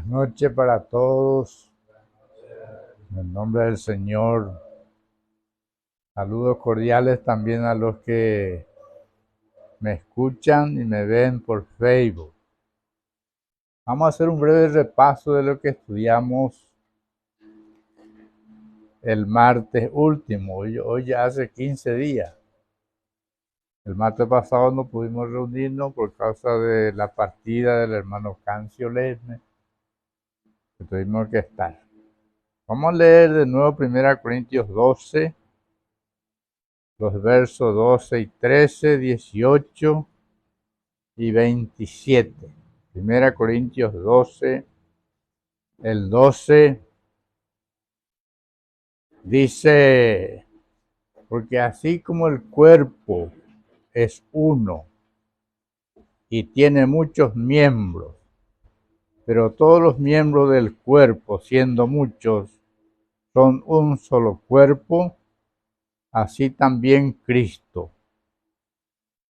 Noche para todos, en el nombre del Señor. Saludos cordiales también a los que me escuchan y me ven por Facebook. Vamos a hacer un breve repaso de lo que estudiamos el martes último, hoy ya hace 15 días. El martes pasado no pudimos reunirnos por causa de la partida del hermano Cancio Lesme, que tuvimos que estar. Vamos a leer de nuevo 1 Corintios 12, los versos 12 y 13, 18 y 27. 1 Corintios 12, el 12 dice, porque así como el cuerpo es uno y tiene muchos miembros, pero todos los miembros del cuerpo, siendo muchos, son un solo cuerpo, así también Cristo.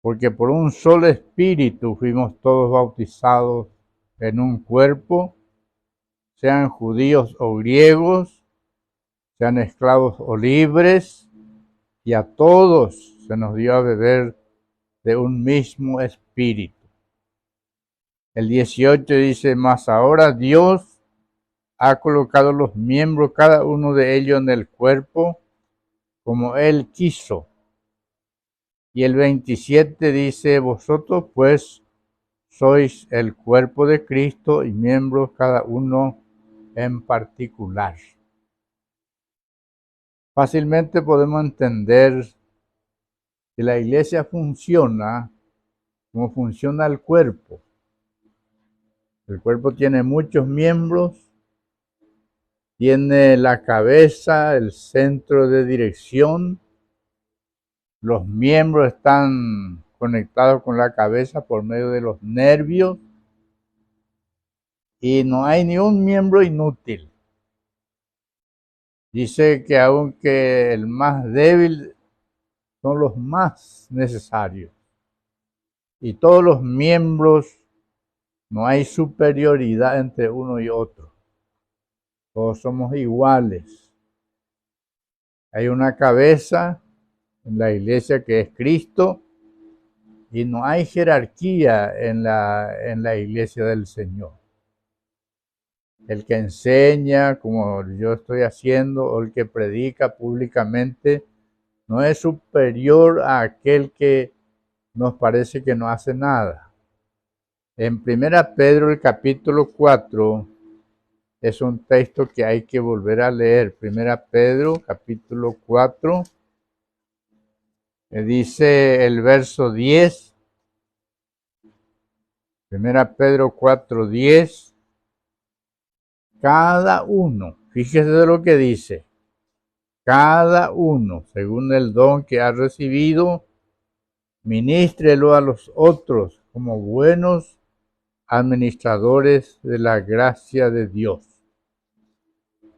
Porque por un solo espíritu fuimos todos bautizados en un cuerpo, sean judíos o griegos, sean esclavos o libres, y a todos se nos dio a beber de un mismo espíritu. El 18 dice, mas ahora Dios ha colocado los miembros, cada uno de ellos en el cuerpo, como Él quiso. Y el 27 dice, vosotros pues sois el cuerpo de Cristo y miembros cada uno en particular. Fácilmente podemos entender que la iglesia funciona como funciona el cuerpo. El cuerpo tiene muchos miembros, tiene la cabeza, el centro de dirección. Los miembros están conectados con la cabeza por medio de los nervios y no hay ni un miembro inútil. Dice que aunque el más débil son los más necesarios y todos los miembros, no hay superioridad entre uno y otro. Todos somos iguales. Hay una cabeza en la iglesia que es Cristo y no hay jerarquía en la iglesia del Señor. El que enseña, como yo estoy haciendo, o el que predica públicamente, no es superior a aquel que nos parece que no hace nada. En 1 Pedro, el capítulo 4, es un texto que hay que volver a leer. 1 Pedro, capítulo 4, dice el verso 10. 1 Pedro 4, 10. Cada uno, fíjese de lo que dice, cada uno, según el don que ha recibido, ministrelo a los otros como buenos administradores de la gracia de Dios.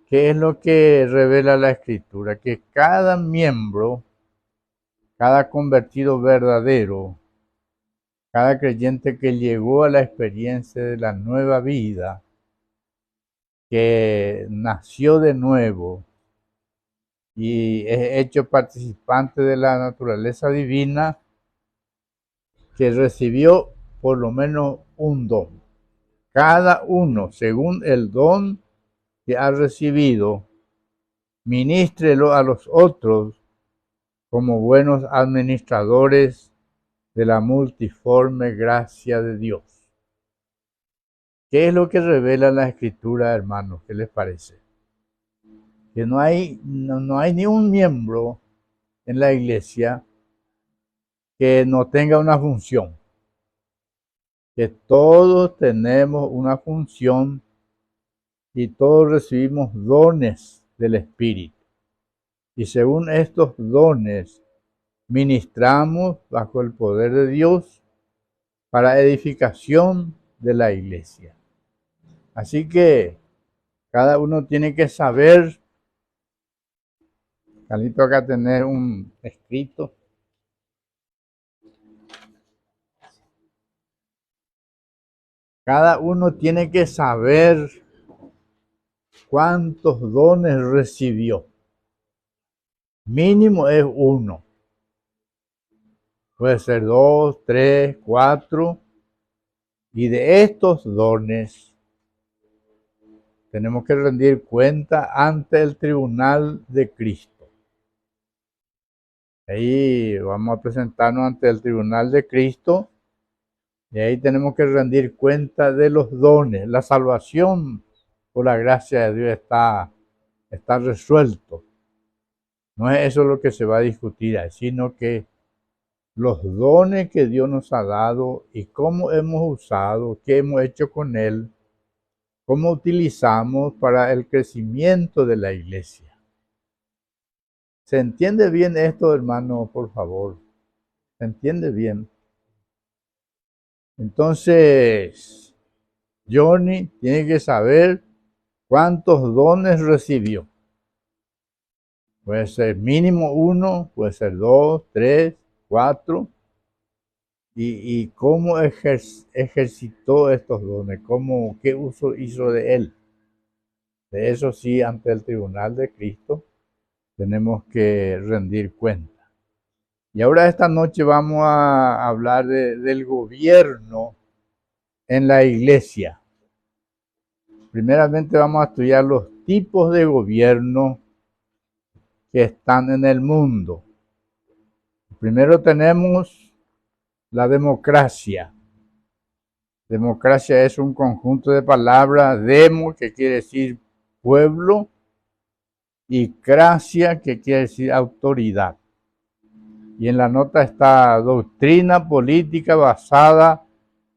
¿Qué es lo que revela la Escritura? Que cada miembro, cada convertido verdadero, cada creyente que llegó a la experiencia de la nueva vida, que nació de nuevo y es hecho participante de la naturaleza divina, que recibió por lo menos un don. Cada uno, según el don que ha recibido, ministrelo a los otros como buenos administradores de la multiforme gracia de Dios. ¿Qué es lo que revela la Escritura, hermanos? ¿Qué les parece? Que no hay ni un miembro en la iglesia que no tenga una función. Que todos tenemos una función y todos recibimos dones del Espíritu. Y según estos dones, ministramos bajo el poder de Dios para edificación de la iglesia. Así que cada uno tiene que saber, Calito acá tener un escrito. Cada uno tiene que saber cuántos dones recibió. Mínimo es uno. Puede ser 2, 3, 4. Y de estos dones tenemos que rendir cuenta ante el tribunal de Cristo. Ahí vamos a presentarnos ante el tribunal de Cristo y ahí tenemos que rendir cuenta de los dones. La salvación por la gracia de Dios está resuelto. No es eso lo que se va a discutir, sino que los dones que Dios nos ha dado y cómo hemos usado, qué hemos hecho con él, cómo utilizamos para el crecimiento de la iglesia. ¿Se entiende bien esto, hermano? Por favor. ¿Se entiende bien? Entonces, Johnny tiene que saber cuántos dones recibió. Puede ser mínimo 1, puede ser 2, 3, 4. Y cómo ejercitó estos dones, qué uso hizo de él. De eso sí, ante el tribunal de Cristo tenemos que rendir cuenta. Y ahora esta noche vamos a hablar del gobierno en la iglesia. Primeramente vamos a estudiar los tipos de gobierno que están en el mundo. Primero tenemos la democracia. Democracia es un conjunto de palabras, demo, que quiere decir pueblo, y cracia, que quiere decir autoridad. Y en la nota está doctrina política basada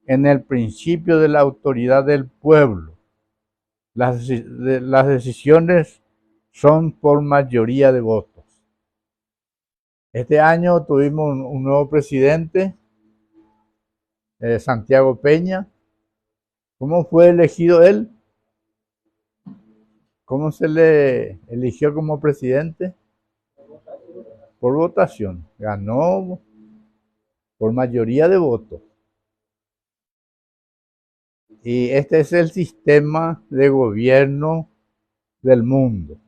en el principio de la autoridad del pueblo. Las decisiones son por mayoría de votos. Este año tuvimos un nuevo presidente, Santiago Peña. ¿Cómo fue elegido él? ¿Cómo se le eligió como presidente? Por votación. Ganó por mayoría de votos. Y este es el sistema de gobierno del mundo.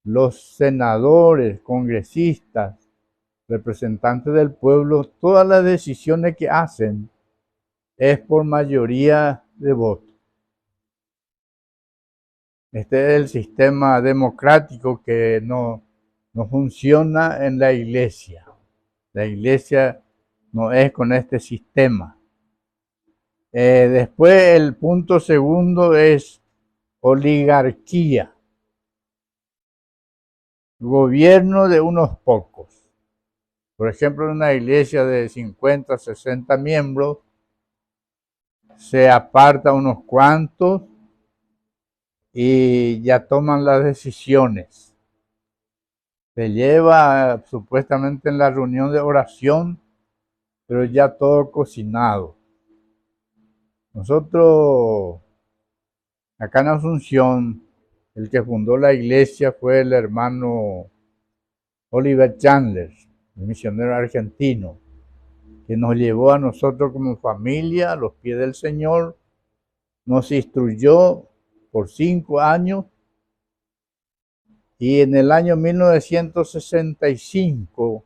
Los senadores, congresistas, representantes del pueblo, todas las decisiones que hacen es por mayoría de votos. Este es el sistema democrático que no funciona en la iglesia. La iglesia no es con este sistema. Después el punto segundo es oligarquía. Gobierno de unos pocos. Por ejemplo, en una iglesia de 50, 60 miembros, se aparta unos cuantos y ya toman las decisiones. Se lleva supuestamente en la reunión de oración, pero ya todo cocinado. Nosotros, acá en Asunción, el que fundó la iglesia fue el hermano Oliver Chandler, el misionero argentino, que nos llevó a nosotros como familia a los pies del Señor, nos instruyó por 5 años y en el año 1965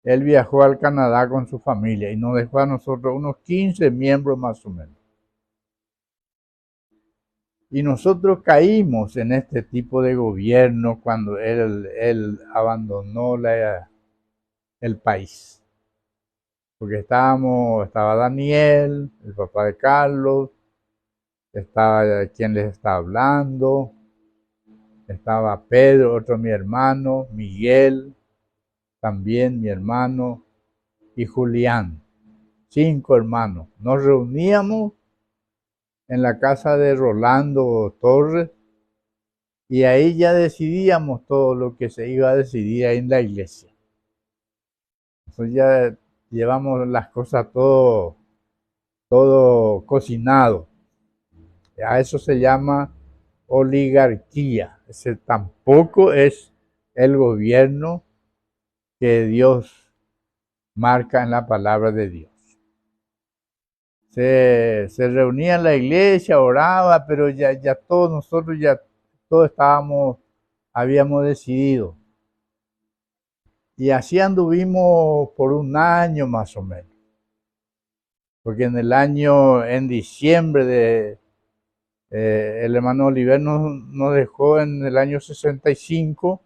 él viajó al Canadá con su familia y nos dejó a nosotros unos 15 miembros más o menos. Y nosotros caímos en este tipo de gobierno cuando él abandonó el país. Porque estaba Daniel, el papá de Carlos, estaba quien les está hablando, estaba Pedro, otro mi hermano, Miguel, también mi hermano, y Julián, 5 hermanos. Nos reuníamos en la casa de Rolando Torres y ahí ya decidíamos todo lo que se iba a decidir ahí en la iglesia. Entonces ya llevamos las cosas todo cocinado. A eso se llama oligarquía. Ese tampoco es el gobierno que Dios marca en la palabra de Dios. se reunía en la iglesia, oraba, pero ya todos nosotros, ya todos habíamos decidido. Y así anduvimos por un año más o menos. Porque en diciembre el hermano Oliver nos dejó en el año 65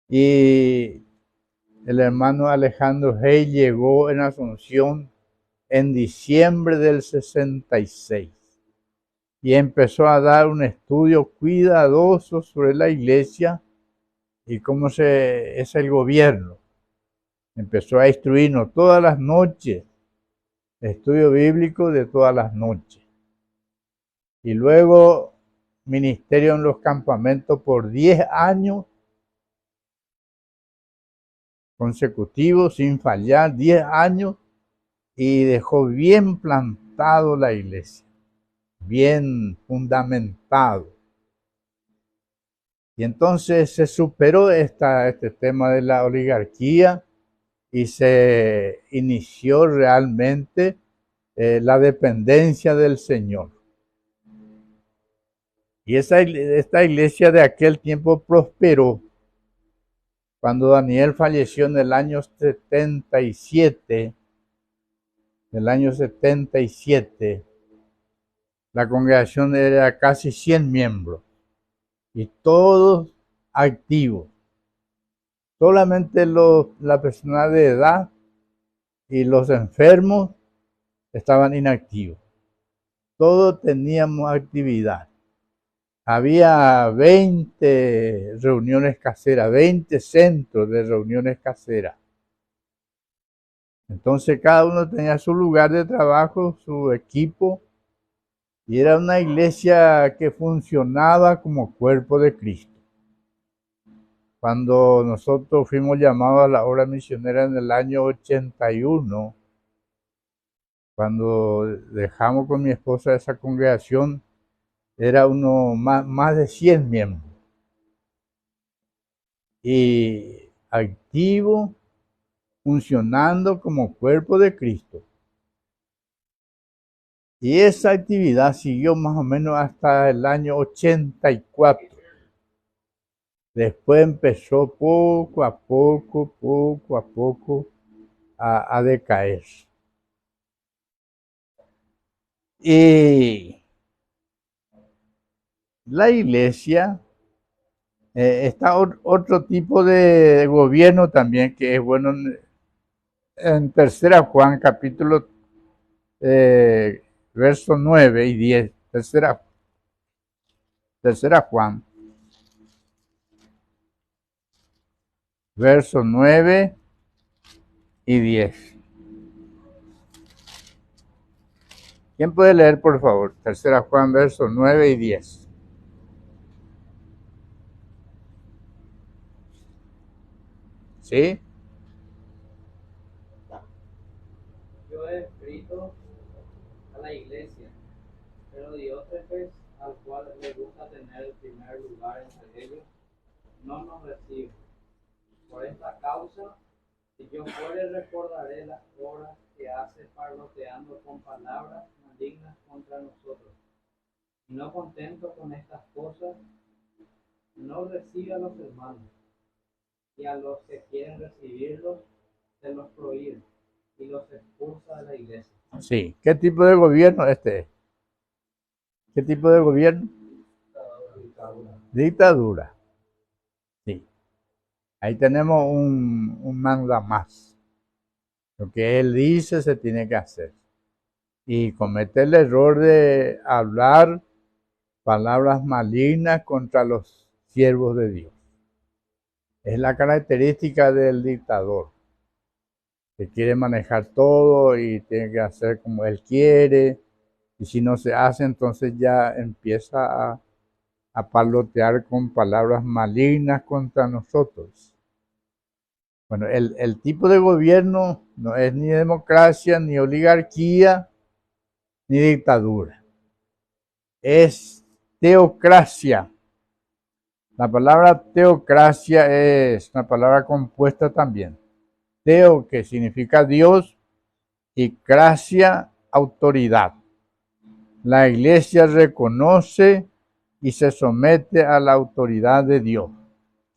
y el hermano Alejandro Hey llegó en Asunción en diciembre del 66 y empezó a dar un estudio cuidadoso sobre la iglesia y cómo es el gobierno. Empezó a instruirnos todas las noches, estudio bíblico de todas las noches. Y luego ministerio en los campamentos por 10 años consecutivos, sin fallar, 10 años, y dejó bien plantado la iglesia, bien fundamentado. Y entonces se superó este tema de la oligarquía y se inició realmente la dependencia del Señor. Y esta iglesia de aquel tiempo prosperó. Cuando Daniel falleció en el año 77, la congregación era casi 100 miembros y todos activos. Solamente la persona de edad y los enfermos estaban inactivos. Todos teníamos actividad. Había 20 reuniones caseras, 20 centros de reuniones caseras. Entonces cada uno tenía su lugar de trabajo, su equipo, y era una iglesia que funcionaba como cuerpo de Cristo. Cuando nosotros fuimos llamados a la obra misionera en el año 81, cuando dejamos con mi esposa esa congregación, era más de 100 miembros. Y activo, funcionando como cuerpo de Cristo. Y esa actividad siguió más o menos hasta el año 84. Después empezó poco a poco a decaer. Y la iglesia está otro tipo de gobierno también que es bueno en 3 Juan capítulo versos 9 y 10. Tercera Juan, versos 9 y 10. ¿Quién puede leer, por favor? 3 Juan, versos 9 y 10. ¿Sí? Yo he escrito a la iglesia, pero Diótrefes, al cual le gusta tener el primer lugar entre ellos, no nos recibe. Por esta causa, si yo fuere, recordaré las obras que hace parloteando con palabras malignas contra nosotros. Y no contento con estas cosas, no recibe a los hermanos, y a los que quieren recibirlos, se los prohíbe y los expulsa de la iglesia. Sí. ¿Qué tipo de gobierno este es? ¿Qué tipo de gobierno? Dictadura. Sí. Ahí tenemos un manda más. Lo que él dice se tiene que hacer. Y comete el error de hablar palabras malignas contra los siervos de Dios. Es la característica del dictador, que quiere manejar todo y tiene que hacer como él quiere, y si no se hace, entonces ya empieza a parlotear con palabras malignas contra nosotros. Bueno, el tipo de gobierno no es ni democracia, ni oligarquía, ni dictadura. Es teocracia. La palabra teocracia es una palabra compuesta también. Teo, que significa Dios, y cracia, autoridad. La iglesia reconoce y se somete a la autoridad de Dios.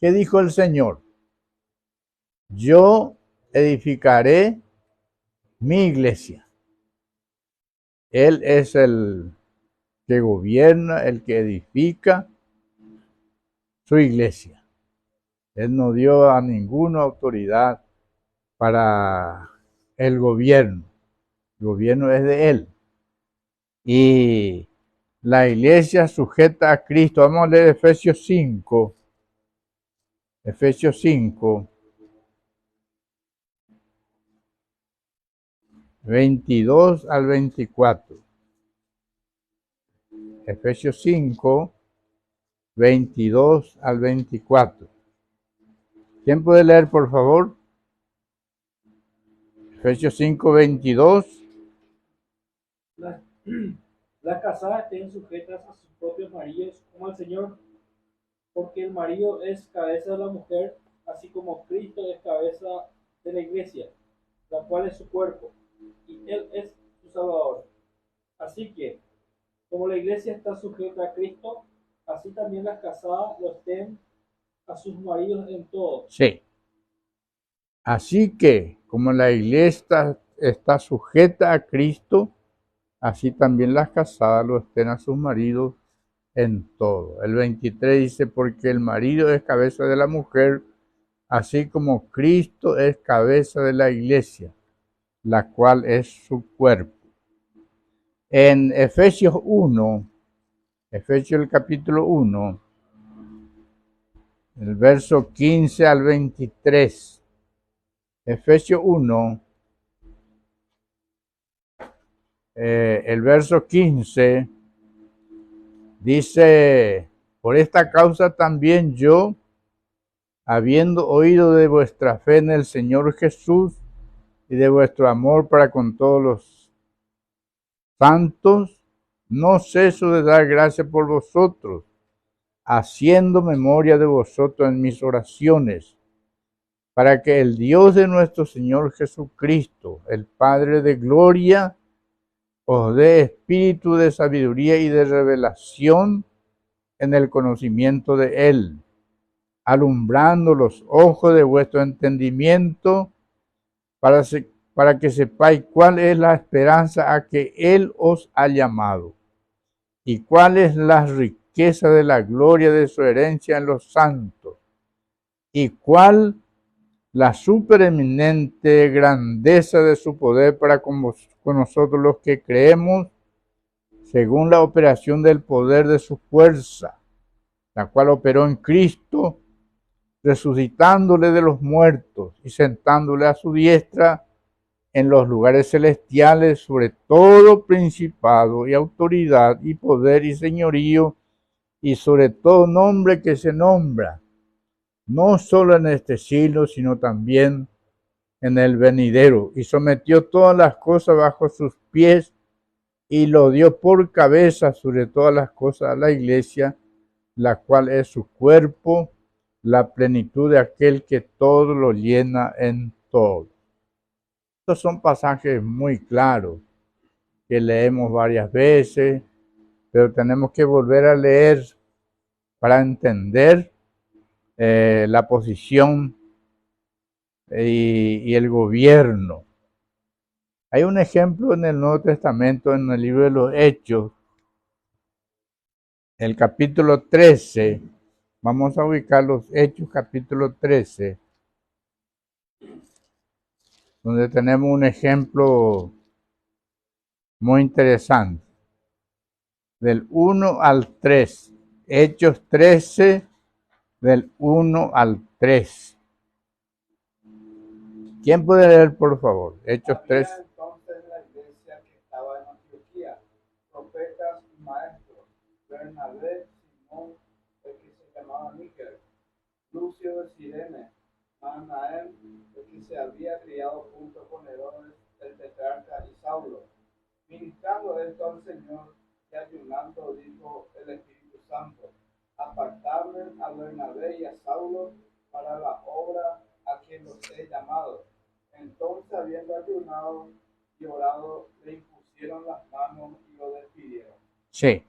¿Qué dijo el Señor? Yo edificaré mi iglesia. Él es el que gobierna, el que edifica su iglesia. Él no dio a ninguna autoridad para el gobierno. El gobierno es de Él. Y la iglesia sujeta a Cristo. Vamos a leer Efesios 5. Efesios 5. 22 al 24. Efesios 5, 22 al 24. ¿Quién puede leer, por favor? Efesios 5, 22. Las casadas estén sujetas a sus propios maridos como al Señor, porque el marido es cabeza de la mujer, así como Cristo es cabeza de la iglesia, la cual es su cuerpo, y Él es su Salvador. Así que, como la iglesia está sujeta a Cristo, así también las casadas lo estén a sus maridos en todo. Sí. Así que, como la iglesia está sujeta a Cristo, así también las casadas lo estén a sus maridos en todo. El 23 dice, porque el marido es cabeza de la mujer, así como Cristo es cabeza de la iglesia, la cual es su cuerpo. En Efesios 1, Efesios el capítulo 1, el verso 15 al 23. Efesios 1, el verso 15, dice, por esta causa también yo, habiendo oído de vuestra fe en el Señor Jesús y de vuestro amor para con todos los santos, no ceso de dar gracias por vosotros, haciendo memoria de vosotros en mis oraciones, para que el Dios de nuestro Señor Jesucristo, el Padre de gloria, os dé espíritu de sabiduría y de revelación en el conocimiento de Él, alumbrando los ojos de vuestro entendimiento, para que sepáis cuál es la esperanza a que Él os ha llamado, y cuál es la riqueza de la gloria de su herencia en los santos, y cuál la supereminente grandeza de su poder para con nosotros los que creemos, según la operación del poder de su fuerza, la cual operó en Cristo, resucitándole de los muertos y sentándole a su diestra en los lugares celestiales sobre todo principado y autoridad y poder y señorío y sobre todo nombre que se nombra, no solo en este siglo, sino también en el venidero, y sometió todas las cosas bajo sus pies y lo dio por cabeza sobre todas las cosas a la iglesia, la cual es su cuerpo, la plenitud de aquel que todo lo llena en todo. Estos son pasajes muy claros que leemos varias veces, pero tenemos que volver a leer para entender la posición y el gobierno. Hay un ejemplo en el Nuevo Testamento, en el libro de los Hechos, el capítulo 13. Vamos a ubicar los Hechos, capítulo 13, donde tenemos un ejemplo muy interesante. Del 1 al 3. Hechos 13, del 1 al 3. ¿Quién puede leer, por favor? Hechos 3. Había entonces en la iglesia que estaba en Antioquía profetas y maestros: Bernabé, Simón, el que se llamaba Níger, Lucio de Cirene, Manahem, el que se había criado junto con Herodes el tetrarca, y Saulo. Ministrando esto al Señor y ayunando, dijo el Espíritu Santo: apartadme a Bernabé y a Saulo para la obra a quien los he llamado. Entonces, habiendo ayunado y orado, le impusieron impusieron las manos y lo despidieron. Sí.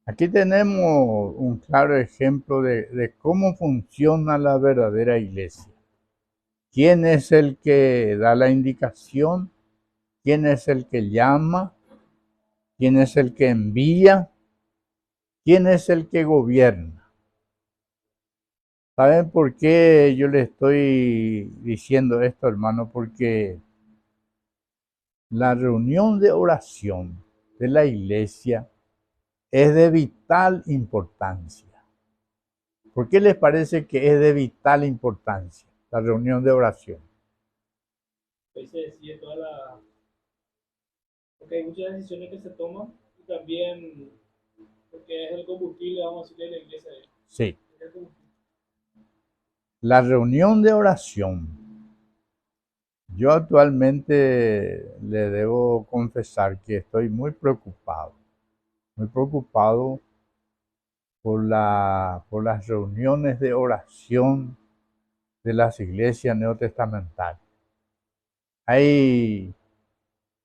Aquí tenemos un claro ejemplo de cómo funciona la verdadera iglesia. ¿Quién es el que da la indicación? ¿Quién es el que llama? ¿Quién es el que envía? ¿Quién es el que gobierna? ¿Saben por qué yo le estoy diciendo esto, hermano? Porque la reunión de oración de la iglesia es de vital importancia. ¿Por qué les parece que es de vital importancia la reunión de oración? Ahí se decide toda la... Porque hay muchas decisiones que se toman y también porque es el combustible, vamos a decirle, de la iglesia. Sí. Es el combustible. La reunión de oración. Yo actualmente le debo confesar que estoy muy preocupado por las reuniones de oración de las iglesias neotestamentales.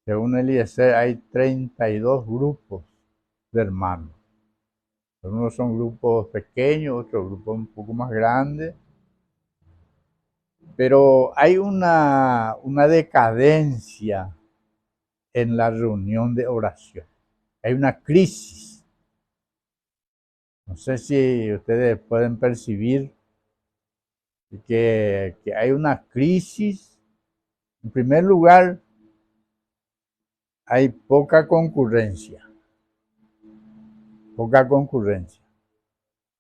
Según Eliezer, hay 32 grupos de hermanos. Algunos son grupos pequeños, otros grupos un poco más grandes. Pero hay una decadencia en la reunión de oración. Hay una crisis. No sé si ustedes pueden percibir que hay una crisis. En primer lugar, hay poca concurrencia.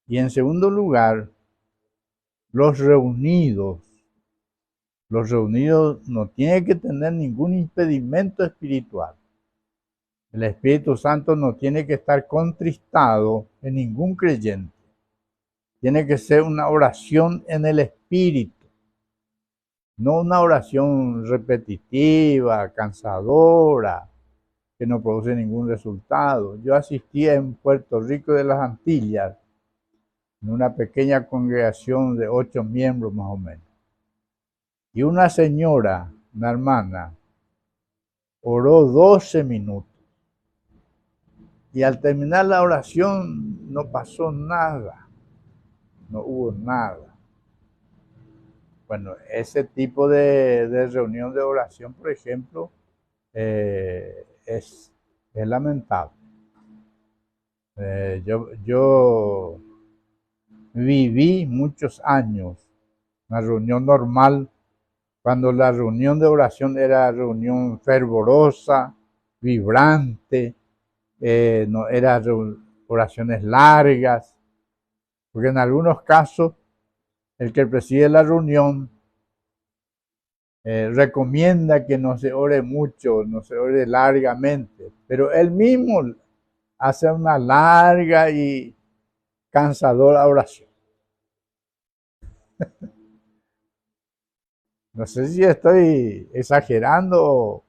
Y en segundo lugar, los reunidos no tienen que tener ningún impedimento espiritual. El Espíritu Santo no tiene que estar contristado en ningún creyente. Tiene que ser una oración en el Espíritu, no una oración repetitiva, cansadora, que no produce ningún resultado. Yo asistí en Puerto Rico de las Antillas, en una pequeña congregación de 8 miembros más o menos. Y una señora, una hermana, oró 12 minutos. Y al terminar la oración no pasó nada, no hubo nada. Bueno, ese tipo de reunión de oración, por ejemplo, es lamentable. Yo viví muchos años una reunión normal, cuando la reunión de oración era reunión fervorosa, vibrante, no eran oraciones largas, porque en algunos casos el que preside la reunión recomienda que no se ore mucho, no se ore largamente, pero él mismo hace una larga y cansadora oración. No sé si estoy exagerando.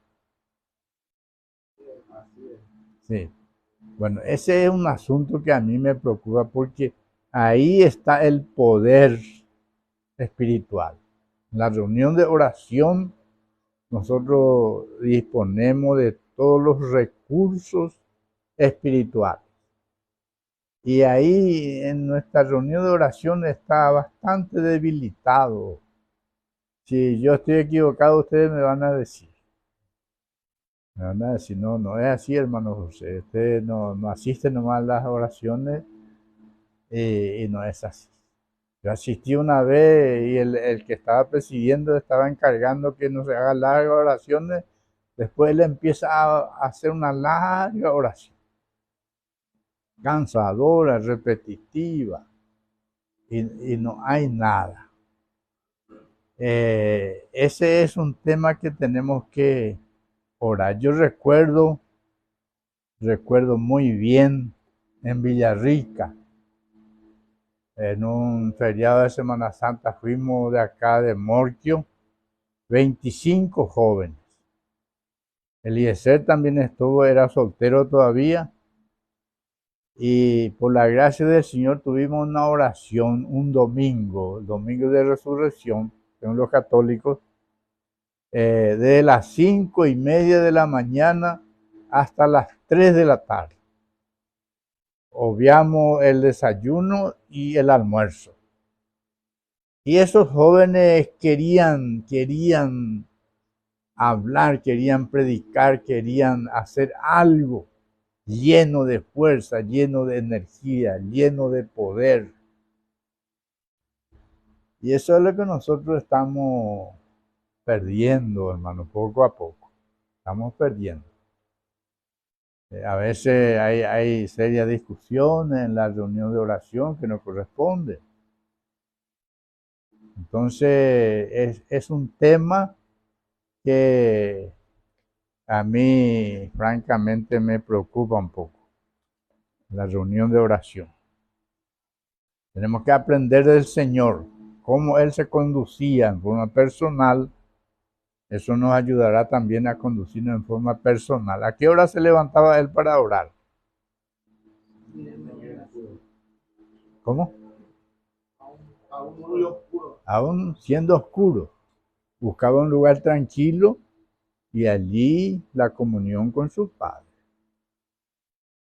Sí. Bueno, ese es un asunto que a mí me preocupa porque ahí está el poder espiritual. En la reunión de oración nosotros disponemos de todos los recursos espirituales. Y ahí en nuestra reunión de oración está bastante debilitado. Si yo estoy equivocado, ustedes me van a decir. No es así, hermano José. Usted no asiste nomás a las oraciones y no es así. Yo asistí una vez y el que estaba presidiendo estaba encargando que no se hagan largas oraciones. Después él empieza a hacer una larga oración, cansadora, repetitiva, y no hay nada. Ese es un tema que tenemos que orar. Yo recuerdo muy bien en Villarrica, en un feriado de Semana Santa, fuimos de acá de Morquio, 25 jóvenes. Eliezer también estuvo, era soltero todavía, y por la gracia del Señor tuvimos una oración un domingo, el domingo de resurrección, según los católicos, de las 5:30 de la mañana hasta las 3 de la tarde. Obviamos el desayuno y el almuerzo. Y esos jóvenes querían hablar, querían predicar, querían hacer algo lleno de fuerza, lleno de energía, lleno de poder. Y eso es lo que nosotros estamos perdiendo, hermano, poco a poco. Estamos perdiendo. A veces hay serias discusiones en la reunión de oración que no corresponde. Entonces, es un tema que a mí, francamente, me preocupa un poco. La reunión de oración. Tenemos que aprender del Señor, cómo Él se conducía en forma personal. Eso nos ayudará también a conducirnos en forma personal. ¿A qué hora se levantaba Él para orar? ¿Cómo? Aún siendo oscuro. Buscaba un lugar tranquilo y allí la comunión con su Padre.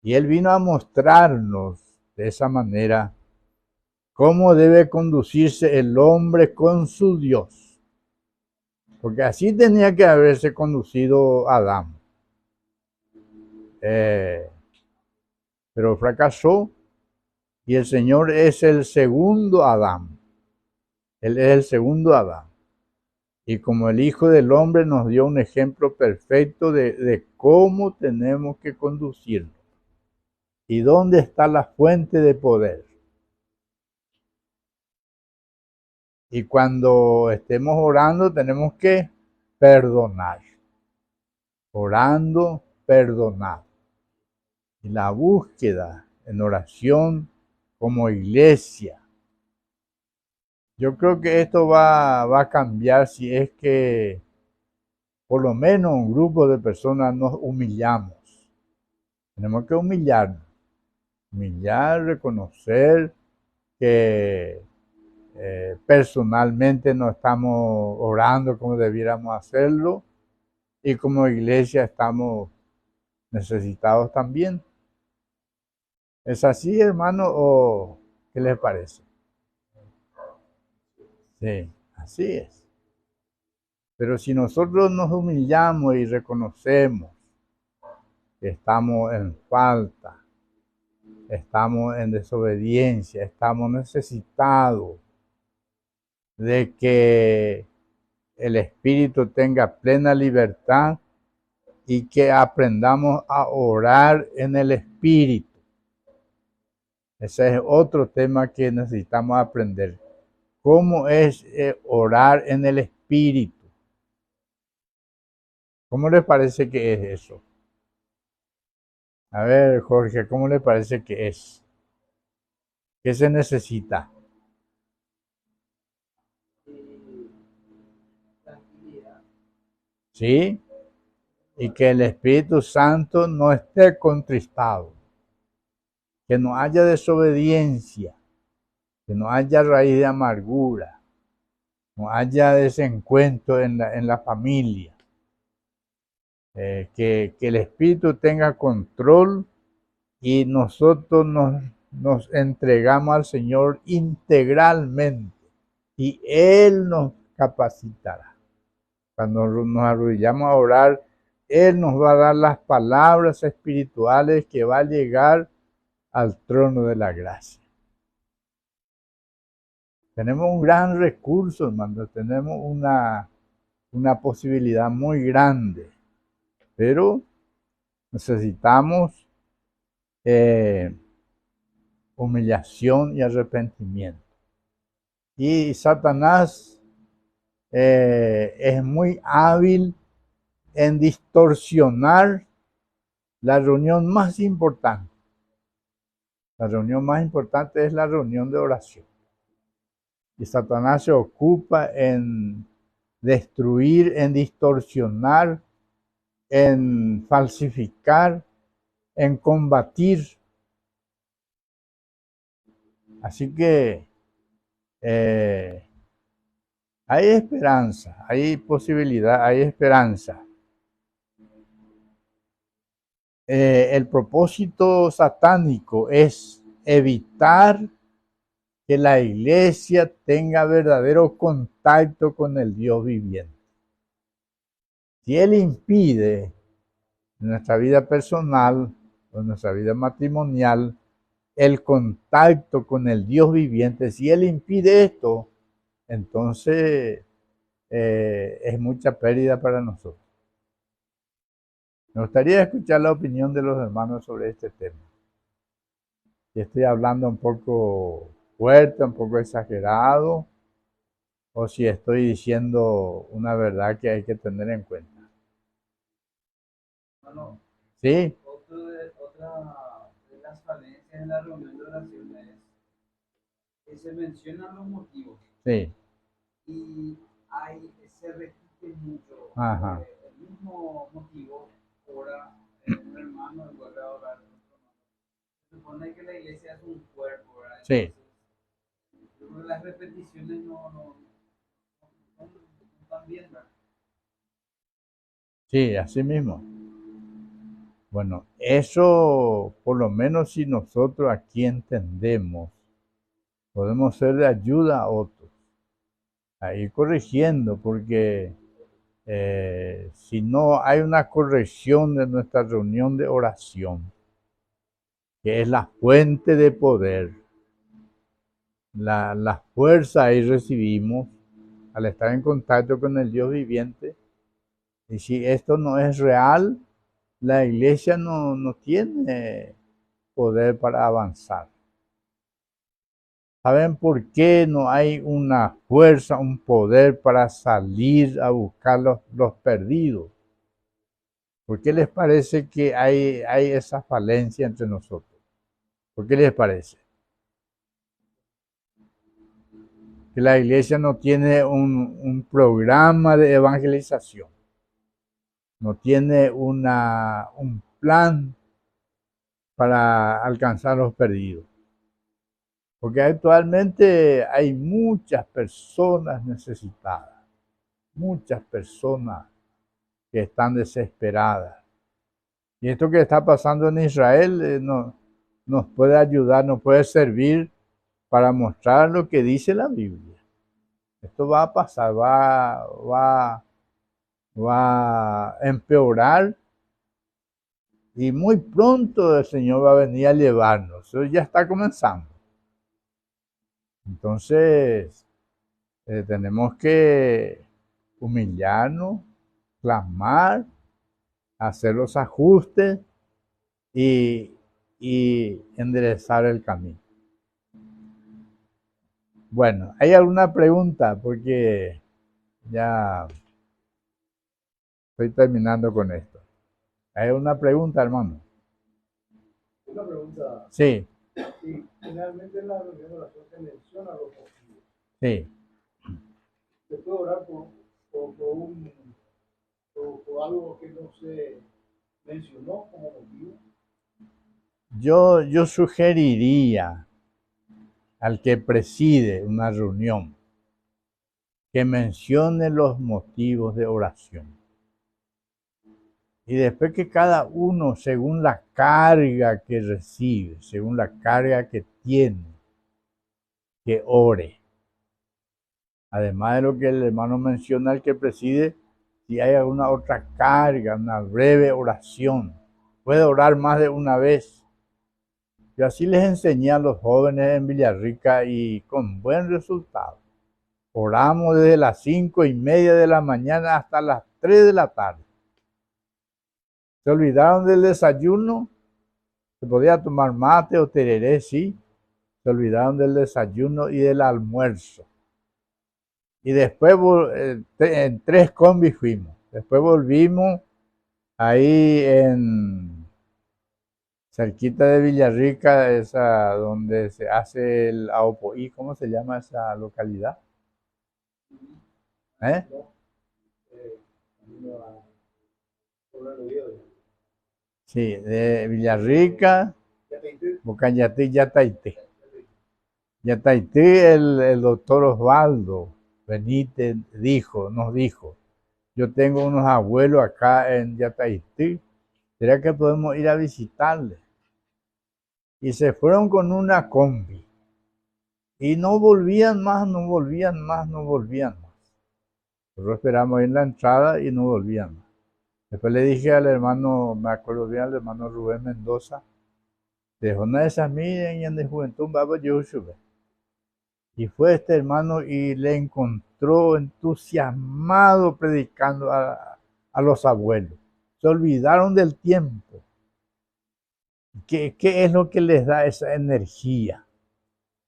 Y Él vino a mostrarnos de esa manera cómo debe conducirse el hombre con su Dios. Porque así tenía que haberse conducido Adán. Pero fracasó y el Señor es el segundo Adán. Él es el segundo Adán. Y como el Hijo del Hombre nos dio un ejemplo perfecto de cómo tenemos que conducirnos. ¿Y dónde está la fuente de poder? Y cuando estemos orando tenemos que perdonar. Orando, perdonar. Y la búsqueda en oración como iglesia. Yo creo que esto va a cambiar si es que por lo menos un grupo de personas nos humillamos. Tenemos que humillarnos. Humillar, reconocer que personalmente no estamos orando como debiéramos hacerlo y como iglesia estamos necesitados también. ¿Es así, hermano, o qué les parece? Sí, así es. Pero si nosotros nos humillamos y reconocemos que estamos en falta, estamos en desobediencia, estamos necesitados de que el Espíritu tenga plena libertad y que aprendamos a orar en el Espíritu. Ese es otro tema que necesitamos aprender. ¿Cómo es orar en el Espíritu? ¿Cómo les parece que es eso? A ver, Jorge, ¿cómo le parece que es? ¿Qué se necesita? Tranquilidad. ¿Sí? Y que el Espíritu Santo no esté contristado. Que no haya desobediencia. Que no haya raíz de amargura. No haya desencuentro en la familia. Que el Espíritu tenga control y nosotros nos entregamos al Señor integralmente y Él nos capacitará. Cuando nos arrodillamos a orar, Él nos va a dar las palabras espirituales que va a llegar al trono de la gracia. Tenemos un gran recurso, hermano, tenemos una posibilidad muy grande, pero necesitamos humillación y arrepentimiento. Y Satanás es muy hábil en distorsionar la reunión más importante. La reunión más importante es la reunión de oración. Y Satanás se ocupa en destruir, en distorsionar, en falsificar, en combatir. Así que hay esperanza, hay posibilidad, hay esperanza. el propósito satánico es evitar que la iglesia tenga verdadero contacto con el Dios viviente. Si él impide en nuestra vida personal o en nuestra vida matrimonial el contacto con el Dios viviente, si él impide esto, entonces es mucha pérdida para nosotros. Me gustaría escuchar la opinión de los hermanos sobre este tema. Si estoy hablando un poco fuerte, un poco exagerado, o si estoy diciendo una verdad que hay que tener en cuenta. Bueno, ¿Sí? otra de las falencias en la reunión de oración es que se mencionan los motivos Sí. y se repite mucho. Ajá. El mismo motivo, ora un hermano y vuelve a orar otro hermano. Se supone que la iglesia es un cuerpo, ¿verdad? Sí. Entonces, las repeticiones no están bien, ¿verdad? Sí, así mismo. Bueno, eso, por lo menos si nosotros aquí entendemos, podemos ser de ayuda a otros, a ir corrigiendo, porque si no hay una corrección de nuestra reunión de oración, que es la fuente de poder, la fuerza ahí recibimos al estar en contacto con el Dios viviente, y si esto no es real, la iglesia no tiene poder para avanzar. ¿Saben por qué no hay una fuerza, un poder para salir a buscar los perdidos? ¿Por qué les parece que hay esa falencia entre nosotros? ¿Por qué les parece? Que la iglesia no tiene un programa de evangelización, no tiene un plan para alcanzar los perdidos. Porque actualmente hay muchas personas necesitadas, muchas personas que están desesperadas. Y esto que está pasando en Israel nos puede ayudar, nos puede servir para mostrar lo que dice la Biblia. Esto va a pasar, va a empeorar y muy pronto el Señor va a venir a llevarnos. Eso ya está comenzando. Entonces, tenemos que humillarnos, clamar, hacer los ajustes y enderezar el camino. Bueno, ¿hay alguna pregunta? Porque ya estoy terminando con esto. ¿Hay una pregunta, hermano? Una pregunta. Sí, Sí, finalmente en la reunión de oración se menciona los motivos. sí. ¿Se puede orar por algo que no se mencionó como motivo? Yo sugeriría al que preside una reunión que mencione los motivos de oración. Y después que cada uno, según la carga que recibe, según la carga que tiene, que ore. Además de lo que el hermano menciona, el que preside, si hay alguna otra carga, una breve oración, puede orar más de una vez. Yo así les enseñé a los jóvenes en Villarrica y con buen resultado. Oramos desde las 5:30 de la mañana hasta las 3 de la tarde. Se olvidaron del desayuno, se podía tomar mate o tereré, sí. Se olvidaron del desayuno y del almuerzo. Y después en 3 combis fuimos. Después volvimos ahí cerquita de Villarrica, esa donde se hace el Aopoí. ¿Cómo se llama esa localidad? ¿Eh? Sí, de Villarrica, Bocayatí, Yataité. Yataité, el doctor Osvaldo Benítez nos dijo, yo tengo unos abuelos acá en Yataité ¿Será que podemos ir a visitarle? Y se fueron con una combi. Y no volvían más, no volvían más, no volvían más. Nosotros esperamos en la entrada y no volvían más. Después le dije al hermano, me acuerdo bien, al hermano Rubén Mendoza, de Jornada de San Miguel y de Juventud, vamos yo sube. Y fue este hermano y le encontró entusiasmado predicando a los abuelos. Se olvidaron del tiempo. ¿Qué es lo que les da esa energía?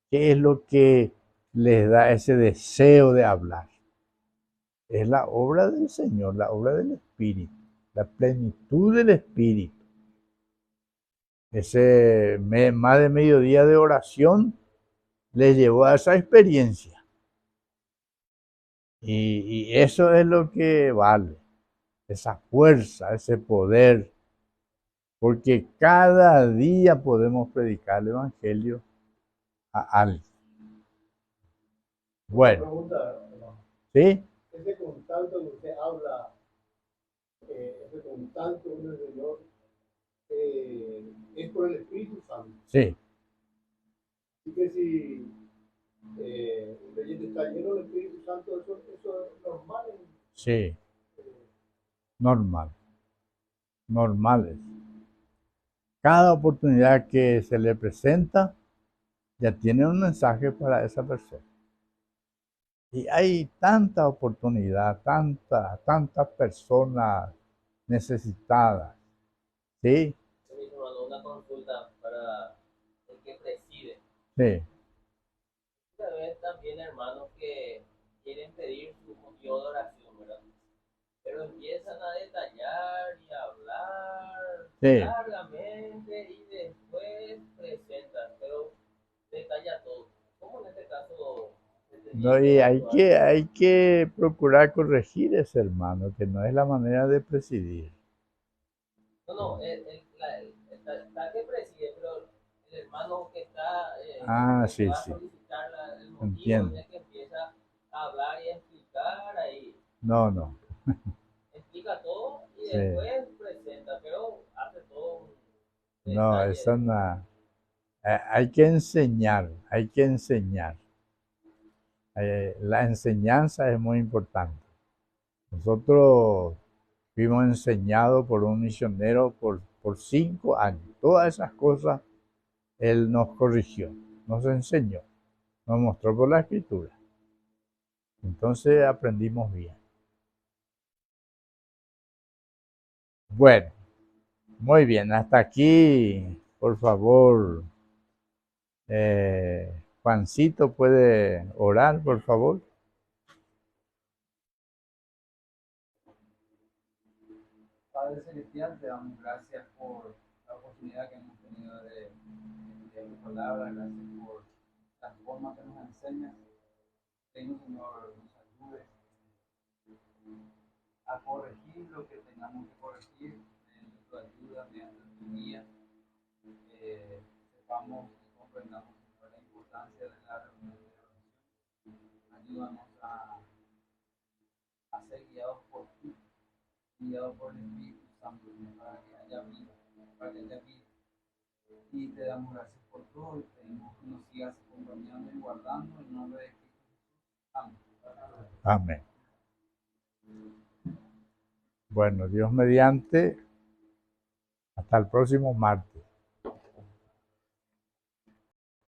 ¿Qué es lo que les da ese deseo de hablar? Es la obra del Señor, la obra del Espíritu, la plenitud del Espíritu. Ese más de mediodía de oración les llevó a esa experiencia. Y eso es lo que vale, esa fuerza, ese poder, porque cada día podemos predicar el Evangelio a alguien. Bueno, Pregunta, hermano. ¿sí? Ese contacto que usted habla, ese contacto con el Señor, es por el Espíritu Santo. Sí, Así que si un creyente está lleno del Espíritu Santo, eso es normal. sí, normal, normales. Cada oportunidad que se le presenta ya tiene un mensaje para esa persona. Y hay tanta oportunidad, tantas personas necesitadas, ¿sí? Una consulta para el que preside. Sí, Muchas veces también hermanos que quieren pedir su motivo de oración, ¿verdad? Pero empiezan a detallar y a hablar sí. largamente y después presentan, pero detalla todo. ¿Cómo en este caso? No, y hay que procurar corregir ese hermano, que no es la manera de presidir. No, está que preside, pero el hermano que está Ah, que sí, va a sí, solicitar el motivo entiendo. es que empieza a hablar y a explicar ahí. No, Explica todo y sí. después presenta, pero hace todo un No, detalle. eso no. Hay que enseñar, hay que enseñar. La enseñanza es muy importante. Nosotros fuimos enseñados por un misionero por 5 años. Todas esas cosas él nos corrigió, nos enseñó, nos mostró por la escritura. Entonces aprendimos bien. Bueno, muy bien, hasta aquí, por favor, Juancito, ¿puede orar, por favor? Padre Celestial, te damos gracias por la oportunidad que hemos tenido de tu palabra, gracias por la forma que nos enseñas. Señor, nos ayude a corregir lo que tengamos que corregir, mediante tu ayuda, mediante tu guía. Sepamos y comprendamos la importancia de la reunión de oración. Ayúdanos a ser guiados por ti, guiados por el Espíritu Santo, para que haya vida, para que haya vida. Y te damos gracias por todo y pedimos que nos sigas acompañando y guardando en nombre de Cristo Jesús. Amén. Amén. Bueno, Dios mediante, hasta el próximo martes.